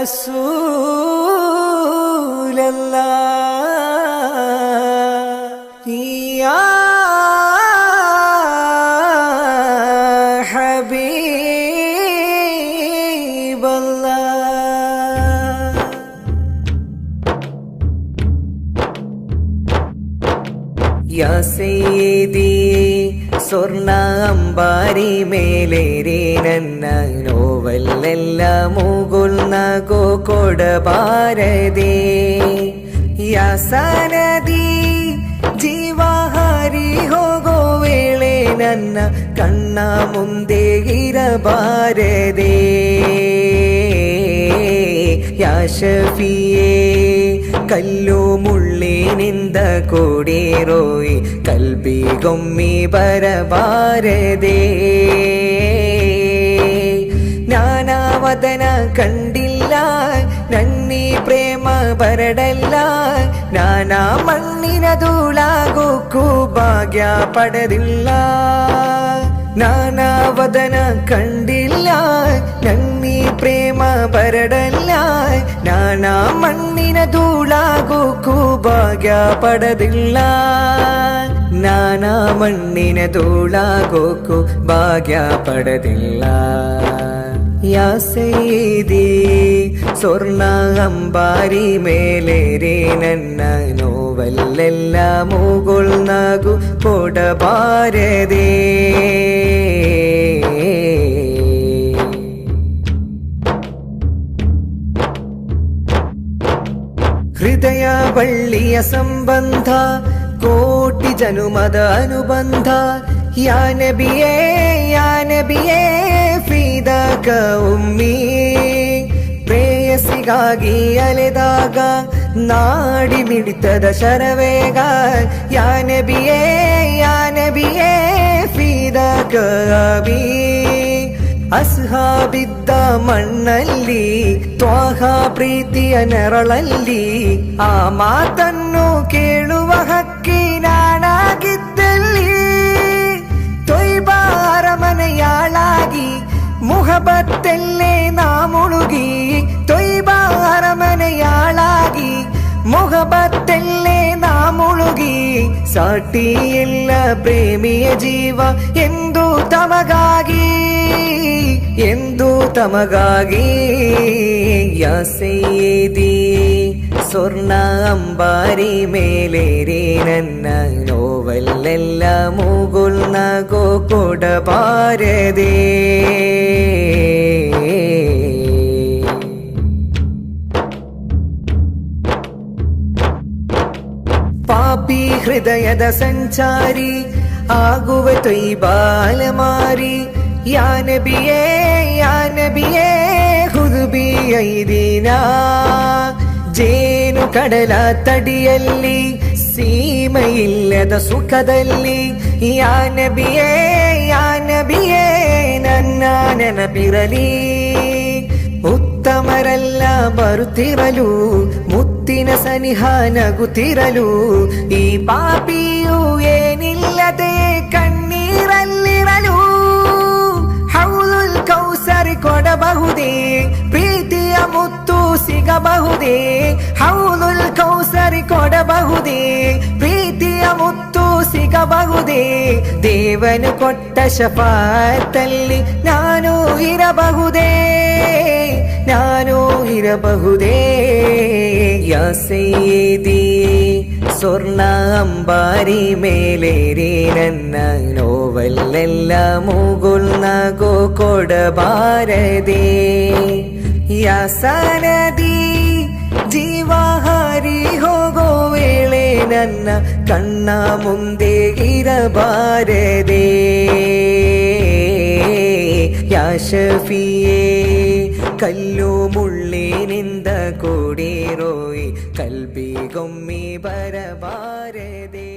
റസൂലല്ലാഹ് യാ യാ സയ്യിദി സ്വർണ്ണ അമ്പാരി മേലേറി ನನ್ನ ನೋವಲ್ಲೆಲ್ಲ ಮೂಗುಲ್ನ ಗೋಕೊಡಬಾರದೆ ಯಾ ಸನದಿ ಜೀವ ಹಾರಿ ಹೋಗೋ ವೇಳೆ ನನ್ನ ಕಣ್ಣ ಮುಂದೆ ಇರಬಾರದೆ ಯಾ ಶಫಿಯೇ ಕಲ್ಲು ಮುಳ್ಳಿನಿಂದ ಕೂಡಿರೋಯ್ ಕಲ್ಬಿಗೊಮ್ಮಿ ಬರಬಾರದೆ ಜ್ಞಾನವದನ ಕಂಡಿಲ್ಲ ನನ್ನಿ ಪ್ರೇಮ ಬರಡಲ್ಲ ನಾನಾ ಮಣ್ಣಿನ ಧೂಳಾಗೋಕ್ಕೂ ಭಾಗ್ಯ ಪಡೆದಿಲ್ಲ ನಾನಾವದನ ಕಂಡಿಲ್ಲ ನನ್ನಿ ಪ್ರೇಮ ಬರಡಲ್ಲ ನಾನಾ ಮಣ್ಣಿನ ಧೂಳಾಗೋಕ್ಕೂ ಭಾಗ್ಯ ಪಡೆದಿಲ್ಲ ನಾನಾ ಮಣ್ಣಿನ ಧೂಳಾಗೋಕ್ಕೂ ಭಾಗ್ಯ ಪಡೆದಿಲ್ಲ ಯಾ ಸಯ್ಯಿದಿ ಸ್ವರ್ಣ ಅಂಬಾರಿ ಮೇಲೇರಿ ನನ್ನ ನೋವಲ್ಲೆಲ್ಲ ಮೂಗುಳ್ನಾಗು ಕೊಡಬಾರದೆ ಹೃದಯ ಬಳ್ಳಿಯ ಸಂಬಂಧ ಕೋಟಿ ಜನುಮದ ಅನುಬಂಧ ಯಾ ನಬಿಯೇ ಫಿದಾಕ ಉಮ್ಮಿ ಪ್ರೇಯಸಿಗಾಗಿ ಅಲೆದಾಗ ನಾಡಿ ಮಿಡಿತದ ಶರವೇಗ ಯಾ ನಬಿಯೇ ಫಿದಾಕ ಅಬಿ ಅಸ್ಹಾಬಿದ್ದ ಮಣ್ಣಲ್ಲಿ ತ್ವಾಹ ಪ್ರೀತಿಯ ನೆರಳಲ್ಲಿ ಆ ಮಾತನ್ನು ಕೇಳುವ ಹಕ್ಕಿ ನಾನಾಗಿದ್ದಲ್ಲಿ ತೊಯ್ಬಾ ಅರಮನೆಯಾಳಾಗಿ ಮುಹಬತ್ತೆಲ್ಲೇ ನಾ ಮುಳುಗಿ ತೊಯ್ಬಾ ಅರಮನೆಯಾಳಾಗಿ ಮುಹಬತ್ತೆಲ್ಲೇ ನಾ ಮುಳುಗಿ ಸಾಟಿ ಇಲ್ಲ ಪ್ರೇಮಿಯ ಜೀವ ಎಂದು ತಮಗಾಗಿ ಯಾ ಸಯ್ಯಿದಿ ಸ್ವರ್ಣ ಅಂಬಾರಿ ಮೇಲೇರಿ ನನ್ನ ನೋವಲ್ಲೆಲ್ಲ ಮೂಗುಲ್ನಾಗೋ ಕೊಡಬಾರದೆ ಪಾಪಿ ಹೃದಯದ ಸಂಚಾರಿ ಆಗುವ ತೊಯ್ಬಾಲಮಾರಿ ಯಾ ನಬಿಯೇ ಹುದುಬಿ ಐದಿನ ಜೇನು ಕಡಲ ತಡಿಯಲ್ಲಿ ಸೀಮೆಯಿಲ್ಲದ ಸುಖದಲ್ಲಿ ಯಾ ನಬಿಯೇ ನನ್ನ ನೆನಪಿರಲಿ ಉತ್ತಮರೆಲ್ಲ ಬರುತ್ತಿರಲು ಮುತ್ತಿನ ಸನಿಹ ನಗುತ್ತಿರಲು ಈ ಪಾಪಿಯು ಏನಿಲ್ಲದೆ ಕಣ್ಣೀರಲ್ಲಿರಲು ಹೌದುಲ್ ಕೌಸರ್ ಕೊಡಬಹುದೇ ಪ್ರೀತಿಯ ಮುತ್ತು ಸಿಗಬಹುದೇ ಹೌದುಲ್ ಕೌಸರ್ ಕೊಡಬಹುದೇ ಪ್ರೀತಿಯ ಮುತ್ತು ಸಿಗಬಹುದೇ ದೇವನು ಕೊಟ್ಟ ಶಫಾಅತ್ತಲ್ಲಿ ನಾನು ಇರಬಹುದೇ ಯಾ ಸಯ್ಯಿದಿ ಸ್ವರ್ಣ ಅಂಬಾರಿ ಮೇಲೇರಿ ನನ್ನ ನೋವಲ್ಲೆಲ್ಲ ಮೂಗುಲ್ನಾಗೋ ಕೊಡಬಾರದೆ ಯಾ ಸನದಿ ಜೀವ ಹಾರಿ ಹೋಗೋ ವೇಳೆ ನನ್ನ ಕಣ್ಣ ಮುಂದೆ ಇರಬಾರದೆ ಯಾ ಶಫಿಯೇ ಕಲ್ಲು ಮುಳ್ಳಿನಿಂದ ಕೂಡಿರೋಯ್ ಕಲ್ಬಿಗೊಮ್ಮಿ ಬರಬಾರದೆ